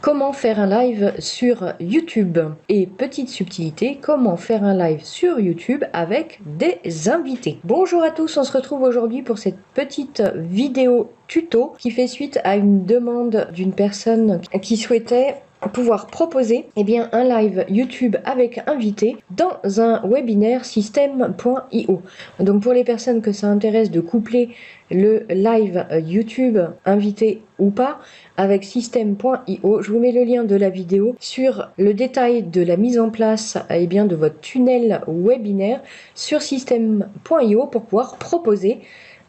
comment faire un live sur YouTube. Et petite subtilité, comment faire un live sur YouTube avec des invités. Bonjour à tous, on se retrouve aujourd'hui pour cette petite vidéo tuto qui fait suite à une demande d'une personne qui souhaitait pouvoir proposer un live YouTube avec invité dans un webinaire System.io. Donc pour les personnes que ça intéresse de coupler le live YouTube invité ou pas avec System.io, je vous mets le lien de la vidéo sur le détail de la mise en place de votre tunnel webinaire sur System.io pour pouvoir proposer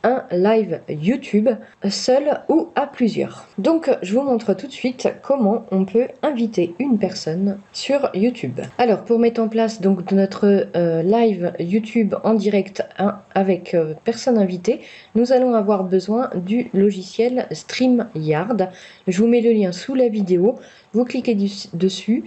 un live YouTube seul ou à plusieurs. Donc je vous montre tout de suite comment on peut inviter une personne sur YouTube. Alors pour mettre en place donc notre live YouTube en direct avec personne invitée, nous allons avoir besoin du logiciel StreamYard. Je vous mets le lien sous la vidéo, vous cliquez dessus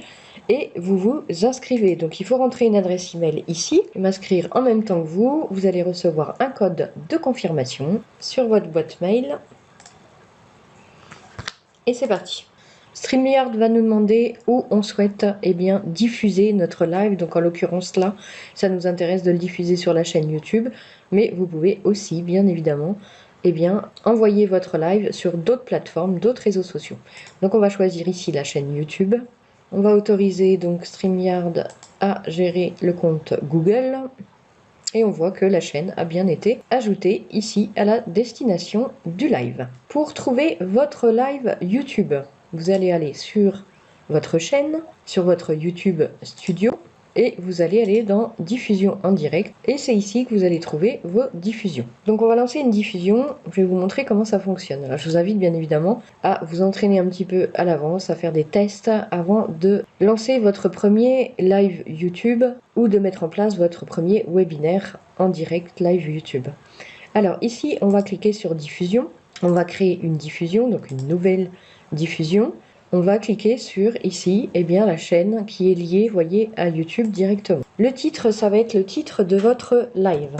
et vous vous inscrivez. Donc il faut rentrer une adresse email ici, m'inscrire en même temps que vous. Vous allez recevoir un code de confirmation sur votre boîte mail. Et c'est parti. StreamYard va nous demander où on souhaite diffuser notre live. Donc en l'occurrence là, ça nous intéresse de le diffuser sur la chaîne YouTube. Mais vous pouvez aussi, bien évidemment, envoyer votre live sur d'autres plateformes, d'autres réseaux sociaux. Donc on va choisir ici la chaîne YouTube. On va autoriser donc StreamYard à gérer le compte Google. Et on voit que la chaîne a bien été ajoutée ici à la destination du live. Pour trouver votre live YouTube, vous allez aller sur votre chaîne, sur votre YouTube Studio. Et vous allez aller dans diffusion en direct et c'est ici que vous allez trouver vos diffusions. Donc on va lancer une diffusion, je vais vous montrer comment ça fonctionne. Alors je vous invite bien évidemment à vous entraîner un petit peu à l'avance, à faire des tests avant de lancer votre premier live YouTube ou de mettre en place votre premier webinaire en direct live YouTube. Alors ici on va cliquer sur diffusion, on va créer une diffusion, donc une nouvelle diffusion. On va cliquer sur ici la chaîne qui est liée, voyez, à YouTube directement. Le titre, ça va être le titre de votre live.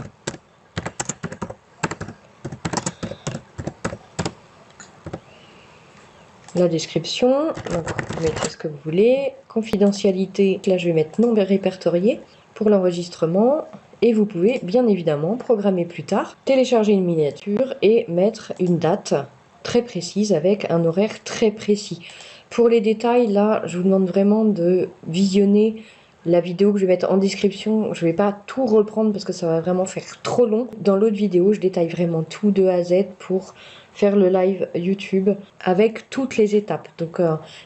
La description, donc vous mettez ce que vous voulez. Confidentialité, là je vais mettre non répertorié pour l'enregistrement. Et vous pouvez bien évidemment programmer plus tard, télécharger une miniature et mettre une date très précise avec un horaire très précis. Pour les détails, là, je vous demande vraiment de visionner la vidéo que je vais mettre en description. Je ne vais pas tout reprendre parce que ça va vraiment faire trop long. Dans l'autre vidéo, je détaille vraiment tout de A à Z pour faire le live YouTube avec toutes les étapes. Donc,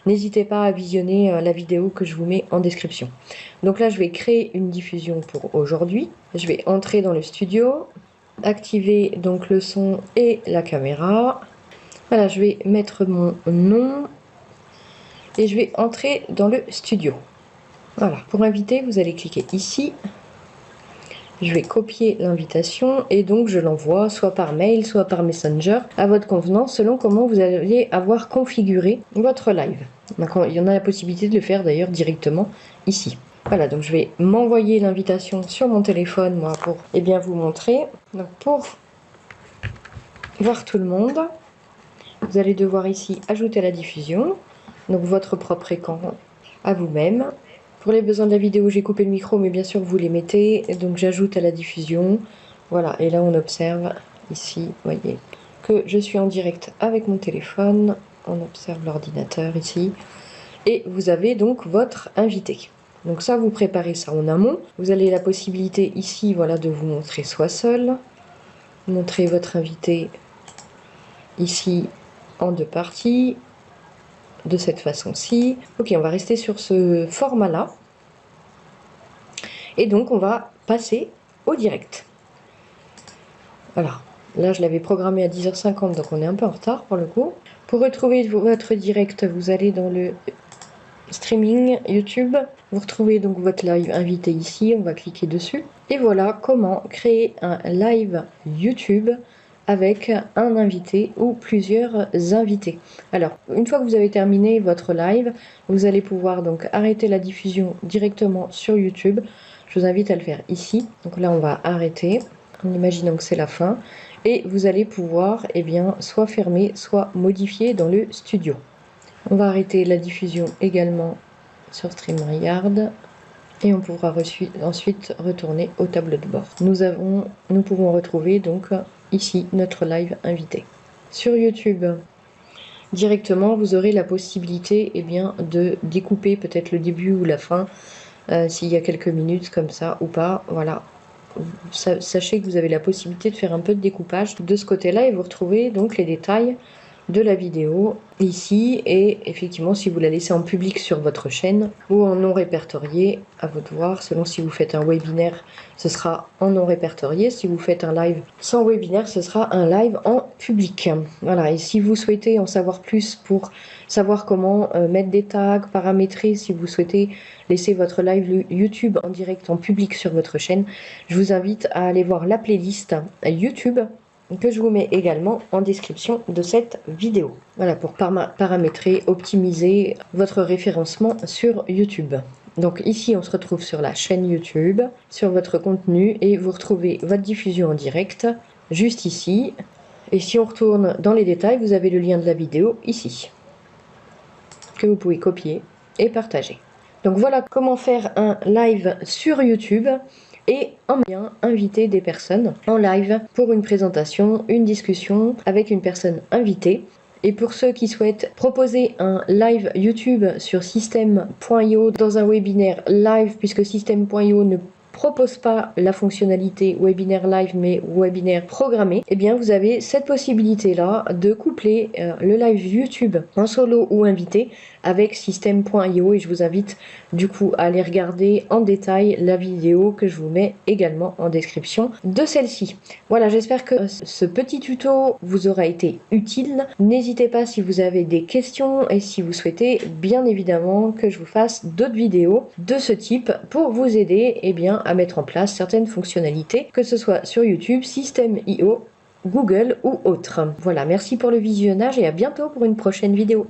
n'hésitez pas à visionner la vidéo que je vous mets en description. Donc là, je vais créer une diffusion pour aujourd'hui. Je vais entrer dans le studio, activer donc le son et la caméra. Voilà, je vais mettre mon nom. Et je vais entrer dans le studio. Voilà, pour inviter, vous allez cliquer ici. Je vais copier l'invitation et donc je l'envoie soit par mail, soit par Messenger, à votre convenance, selon comment vous allez avoir configuré votre live. Donc, il y en a la possibilité de le faire d'ailleurs directement ici. Voilà, donc je vais m'envoyer l'invitation sur mon téléphone, moi, pour vous montrer. Donc pour voir tout le monde, vous allez devoir ici ajouter la diffusion. Donc votre propre écran à vous-même. Pour les besoins de la vidéo, j'ai coupé le micro, mais bien sûr vous les mettez. Donc j'ajoute à la diffusion. Voilà, et là on observe ici, voyez, que je suis en direct avec mon téléphone. On observe l'ordinateur ici. Et vous avez donc votre invité. Donc ça, vous préparez ça en amont. Vous avez la possibilité ici, voilà, de vous montrer soit seul. Montrer votre invité ici en deux parties. De cette façon-ci. Ok, on va rester sur ce format-là. Et donc, on va passer au direct. Voilà. Là, je l'avais programmé à 10h50, donc on est un peu en retard pour le coup. Pour retrouver votre direct, vous allez dans le streaming YouTube. Vous retrouvez donc votre live invité ici. On va cliquer dessus. Et voilà comment créer un live YouTube avec un invité ou plusieurs invités. Alors, une fois que vous avez terminé votre live, vous allez pouvoir donc arrêter la diffusion directement sur YouTube. Je vous invite à le faire ici. Donc là, on va arrêter en imaginant que c'est la fin. Et vous allez pouvoir soit fermer, soit modifier dans le studio. On va arrêter la diffusion également sur StreamYard et on pourra ensuite retourner au tableau de bord. Nous pouvons retrouver donc ici notre live invité. Sur YouTube, directement, vous aurez la possibilité de découper peut-être le début ou la fin, s'il y a quelques minutes comme ça ou pas. Voilà. Sachez que vous avez la possibilité de faire un peu de découpage de ce côté-là et vous retrouvez donc les détails de la vidéo ici, et effectivement si vous la laissez en public sur votre chaîne ou en non répertorié, à vous de voir. Selon si vous faites un webinaire, ce sera en non répertorié. Si vous faites un live sans webinaire, ce sera un live en public. Voilà. Et si vous souhaitez en savoir plus pour savoir comment mettre des tags, paramétrer, si vous souhaitez laisser votre live YouTube en direct en public sur votre chaîne, je vous invite à aller voir la playlist YouTube que je vous mets également en description de cette vidéo. Voilà, pour paramétrer, optimiser votre référencement sur YouTube. Donc ici, on se retrouve sur la chaîne YouTube, sur votre contenu, et vous retrouvez votre diffusion en direct, juste ici. Et si on retourne dans les détails, vous avez le lien de la vidéo ici, que vous pouvez copier et partager. Donc voilà comment faire un live sur YouTube et en bien inviter des personnes en live pour une présentation, une discussion avec une personne invitée. Et pour ceux qui souhaitent proposer un live YouTube sur System.io dans un webinaire live, puisque System.io ne propose pas la fonctionnalité webinaire live mais webinaire programmé, eh bien vous avez cette possibilité là de coupler le live YouTube en solo ou invité avec System.io, et je vous invite du coup à aller regarder en détail la vidéo que je vous mets également en description de celle-ci. Voilà, j'espère que ce petit tuto vous aura été utile. N'hésitez pas si vous avez des questions et si vous souhaitez bien évidemment que je vous fasse d'autres vidéos de ce type pour vous aider à mettre en place certaines fonctionnalités, que ce soit sur YouTube, System.io, Google ou autre. Voilà, merci pour le visionnage et à bientôt pour une prochaine vidéo.